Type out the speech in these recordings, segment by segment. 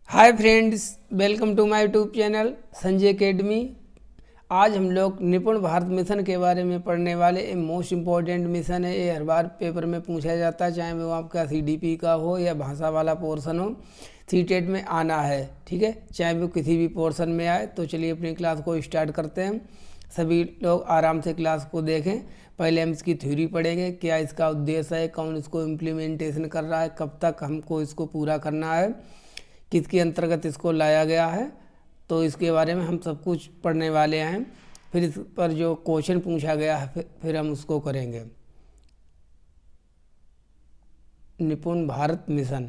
Hi friends, welcome to my YouTube channel Sanjay academy. आज हम लोग निपुण भारत मिशन के बारे में पढ़ने वाले। ये मोस्ट इम्पॉर्टेंट मिशन है। ये हर बार पेपर में पूछा जाता है, चाहे वो आपका सीडीपी का हो या भाषा वाला पोर्शन हो, सीटेट में आना है। ठीक है, चाहे वो किसी भी पोर्शन में आए। तो चलिए अपनी क्लास को स्टार्ट करते हैं। सभी लोग आराम से क्लास को देखें। पहले हम इसकी थ्योरी पढ़ेंगे, क्या इसका उद्देश्य है, कौन इसको इम्प्लीमेंटेशन कर रहा है, कब तक हमको इसको पूरा करना है, किसके अंतर्गत इसको लाया गया है। तो इसके बारे में हम सब कुछ पढ़ने वाले हैं। फिर इस पर जो क्वेश्चन पूछा गया है फिर हम उसको करेंगे। निपुण भारत मिशन,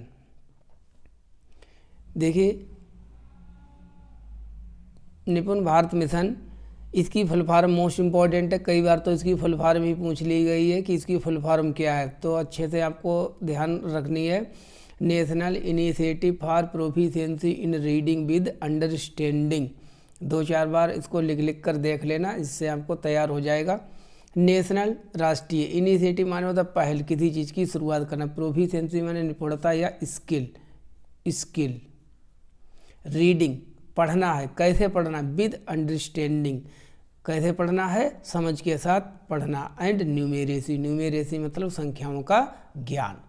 देखिए निपुण भारत मिशन, इसकी फुल फॉर्म मोस्ट इम्पॉर्टेंट है। कई बार तो इसकी फुल फॉर्म ही पूछ ली गई है कि इसकी फुल फॉर्म क्या है, तो अच्छे से आपको ध्यान रखनी है। National initiative for proficiency in reading with understanding. 2-4 बार इसको लिख कर देख लेना, इससे आपको तैयार हो जाएगा। नेशनल, राष्ट्रीय। इनिशिएटिव माने होता पहल, किसी चीज़ की शुरुआत करना। प्रोफिशिएंसी माने निपुणता या स्किल। रीडिंग, पढ़ना है। कैसे पढ़ना? विद अंडरस्टैंडिंग, कैसे पढ़ना है? समझ के साथ पढ़ना। एंड न्यूमेरेसी मतलब संख्याओं का ज्ञान।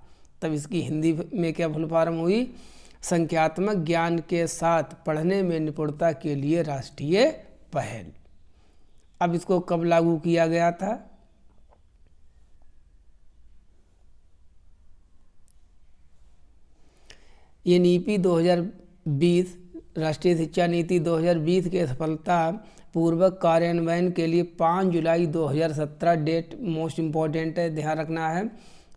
तब इसकी हिंदी में क्या फुल फॉर्म हुई? संख्यात्मक ज्ञान के साथ पढ़ने में निपुणता के लिए राष्ट्रीय पहल। अब इसको कब लागू किया गया था? ये नीति 2020, राष्ट्रीय शिक्षा नीति 2020 के सफलता पूर्वक कार्यान्वयन के लिए 5 जुलाई 2017 डेट मोस्ट इम्पॉर्टेंट है, ध्यान रखना है।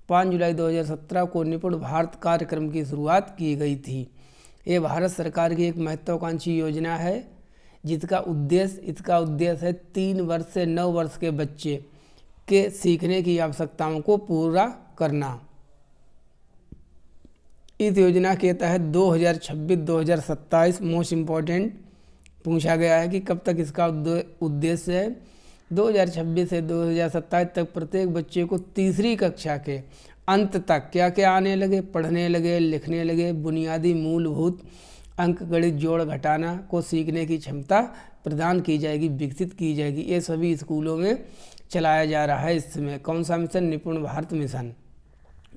5 जुलाई 2017 को निपुण भारत कार्यक्रम की शुरुआत की गई थी। ये भारत सरकार की एक महत्वाकांक्षी योजना है इसका उद्देश्य है 3 वर्ष से 9 वर्ष के बच्चे के सीखने की आवश्यकताओं को पूरा करना। इस योजना के तहत 2026-2027 मोस्ट इम्पॉर्टेंट पूछा गया है कि कब तक इसका उद्देश्य है। 2026 से 2027 तक प्रत्येक बच्चे को तीसरी कक्षा के अंत तक क्या क्या आने लगे? पढ़ने लगे, लिखने लगे, बुनियादी मूलभूत अंकगणित जोड़ घटाना को सीखने की क्षमता प्रदान की जाएगी, विकसित की जाएगी। ये सभी स्कूलों में चलाया जा रहा है इस समय। कौन सा मिशन? निपुण भारत मिशन।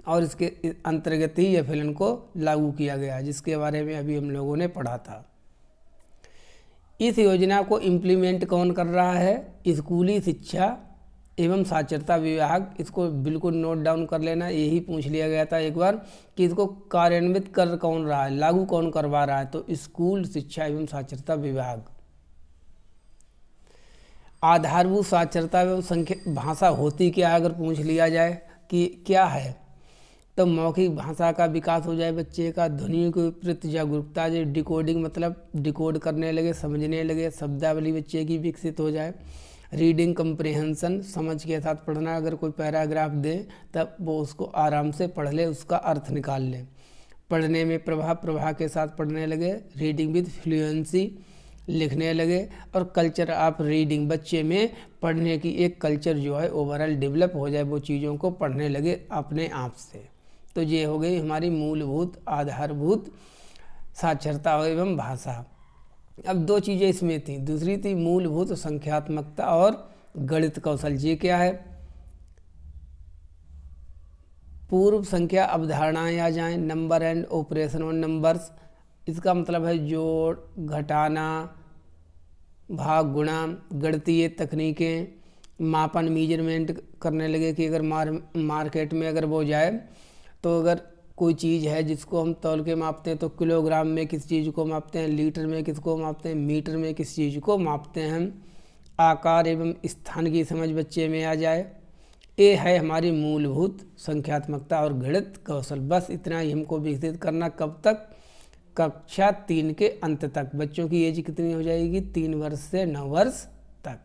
और इसके अंतर्गत ही यह फिल्म को लागू किया गया, जिसके बारे में अभी हम लोगों ने पढ़ा था। इस योजना को इम्प्लीमेंट कौन कर रहा है? स्कूली शिक्षा एवं साक्षरता विभाग। इसको बिल्कुल नोट डाउन कर लेना, यही पूछ लिया गया था एक बार कि इसको कार्यान्वित कर कौन रहा है, लागू कौन करवा रहा है। तो स्कूल शिक्षा एवं साक्षरता विभाग। आधारभूत साक्षरता एवं भाषा होती क्या है, अगर पूछ लिया जाए कि क्या है, तो मौखिक भाषा का विकास हो जाए बच्चे का। ध्वनियों के प्रति जागरूकता, जो डिकोडिंग मतलब डिकोड करने लगे, समझने लगे। शब्दावली बच्चे की विकसित हो जाए। रीडिंग कम्प्रिहेंशन, समझ के साथ पढ़ना। अगर कोई पैराग्राफ दे तब वो उसको आराम से पढ़ ले, उसका अर्थ निकाल ले। पढ़ने में प्रवाह के साथ पढ़ने लगे। रीडिंग विद फ्लुएंसी, लिखने लगे। और कल्चर ऑफ रीडिंग, बच्चे में पढ़ने की एक कल्चर जो है ओवरऑल डेवलप हो जाए, वो चीज़ों को पढ़ने लगे अपने आप से। तो ये हो गई हमारी मूलभूत आधारभूत साक्षरता एवं भाषा। अब 2 चीज़ें इसमें थी, दूसरी थी मूलभूत संख्यात्मकता और गणित कौशल। ये क्या है? पूर्व संख्या अवधारणाएं आ जाएं, number and operation on numbers. इसका मतलब है जोड़, घटाना, भाग, गुणा, गणितीय तकनीकें, मापन, मीजरमेंट करने लगे कि अगर मार्केट में अगर वो जाए तो अगर कोई चीज़ है जिसको हम तौल के मापते हैं तो किलोग्राम में किस चीज़ को मापते हैं, लीटर में किसको मापते हैं, मीटर में किस चीज़ को मापते हैं हम। आकार एवं स्थान की समझ बच्चे में आ जाए। ये है हमारी मूलभूत संख्यात्मकता और गणित कौशल। बस इतना ही हमको विकसित करना। कब तक? कक्षा 3 के अंत तक। बच्चों की एज कितनी हो जाएगी? 3 वर्ष से 9 वर्ष तक।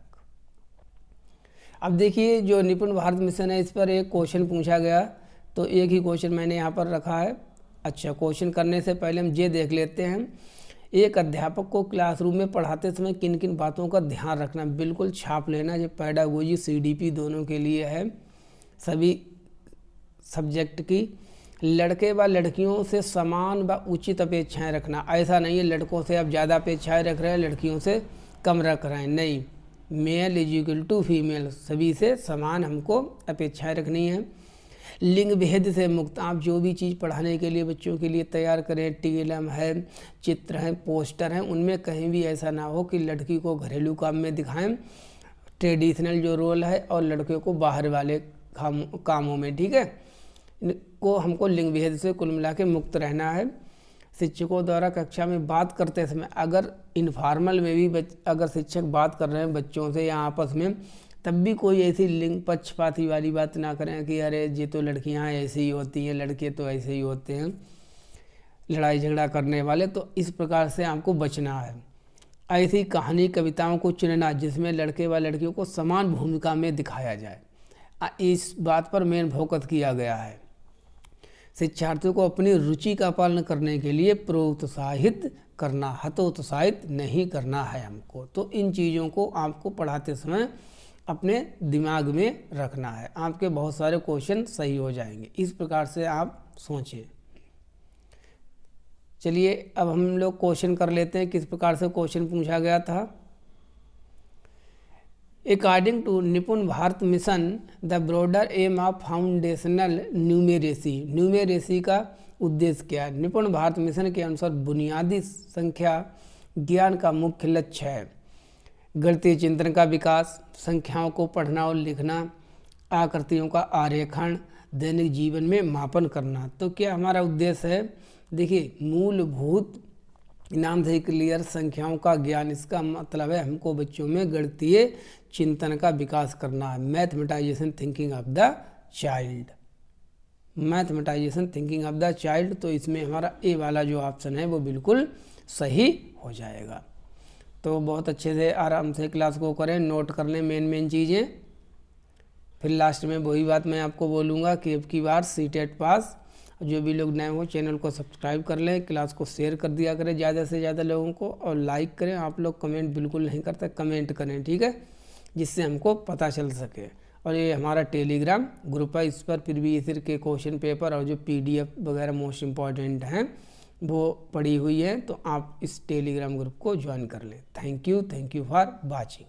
अब देखिए, जो निपुण भारत मिशन है, इस पर एक क्वेश्चन पूछा गया, तो एक ही क्वेश्चन मैंने यहाँ पर रखा है। अच्छा, क्वेश्चन करने से पहले हम ये देख लेते हैं, एक अध्यापक को क्लासरूम में पढ़ाते समय किन किन बातों का ध्यान रखना। बिल्कुल छाप लेना। ये पेडागोजी सीडीपी दोनों के लिए है, सभी सब्जेक्ट की। लड़के व लड़कियों से समान व उचित अपेक्षाएं रखना। ऐसा नहीं है लड़कों से आप ज़्यादा अपेक्षाएं रख रहे हैं, लड़कियों से कम रख रहे हैं, नहीं। Male is equal to female, सभी से समान हमको अपेक्षाएं रखनी है। लिंग भेद से मुक्त, आप जो भी चीज़ पढ़ाने के लिए बच्चों के लिए तैयार करें, टीएलएम है, चित्र हैं, पोस्टर हैं, उनमें कहीं भी ऐसा ना हो कि लड़की को घरेलू काम में दिखाएं, ट्रेडिशनल जो रोल है, और लड़के को बाहर वाले कामों में, ठीक है। इनको हमको लिंग भेद से कुल मिला के मुक्त रहना है। शिक्षकों द्वारा कक्षा में बात करते समय अगर इनफॉर्मल में भी अगर शिक्षक बात कर रहे हैं बच्चों से या आपस में, तब भी कोई ऐसी लिंग पक्षपाती वाली बात ना करें कि अरे ये तो लड़कियां ऐसे ही होती हैं, लड़के तो ऐसे ही होते हैं, लड़ाई झगड़ा करने वाले। तो इस प्रकार से आपको बचना है। ऐसी कहानी कविताओं को चुनना जिसमें लड़के व लड़कियों को समान भूमिका में दिखाया जाए, इस बात पर मेन फोकस किया गया है। शिक्षार्थियों को अपनी रुचि का पालन करने के लिए प्रोत्साहित करना, हतोत्साहित नहीं करना है हमको। तो इन चीज़ों को आपको पढ़ाते समय अपने दिमाग में रखना है, आपके बहुत सारे क्वेश्चन सही हो जाएंगे। इस प्रकार से आप सोचें। चलिए अब हम लोग क्वेश्चन कर लेते हैं। किस प्रकार से क्वेश्चन पूछा गया था। According to Nipun Bharat mission the broader aim of foundational numeracy, numeracy का उद्देश्य क्या है। निपुण भारत मिशन के अनुसार बुनियादी संख्या ज्ञान का मुख्य लक्ष्य है। गणितीय चिंतन का विकास, संख्याओं को पढ़ना और लिखना, आकृतियों का आरेखण, दैनिक जीवन में मापन करना। तो क्या हमारा उद्देश्य है, देखिए मूलभूत नाम से क्लियर संख्याओं का ज्ञान, इसका मतलब है हमको बच्चों में गणितीय चिंतन का विकास करना है। मैथमेटाइजेशन thinking of the child, मैथमेटाइजेशन thinking of the child. तो इसमें हमारा ए वाला जो ऑप्शन है वो बिल्कुल सही हो जाएगा। तो बहुत अच्छे से आराम से क्लास को करें, नोट कर लें मेन चीज़ें। फिर लास्ट में वही बात मैं आपको बोलूँगा कि अब की बार सीटेट पास। जो भी लोग नए हो चैनल को सब्सक्राइब कर लें, क्लास को शेयर कर दिया करें ज़्यादा से ज़्यादा लोगों को, और लाइक करें। आप लोग कमेंट बिल्कुल नहीं करते, कमेंट करें, ठीक है, जिससे हमको पता चल सके। और ये हमारा टेलीग्राम ग्रुप है, इस पर फिर भी इस के क्वेश्चन पेपर और जो PDF वगैरह मोस्ट इम्पॉर्टेंट हैं वो पड़ी हुई है। तो आप इस टेलीग्राम ग्रुप को ज्वाइन कर लें। Thank you for watching.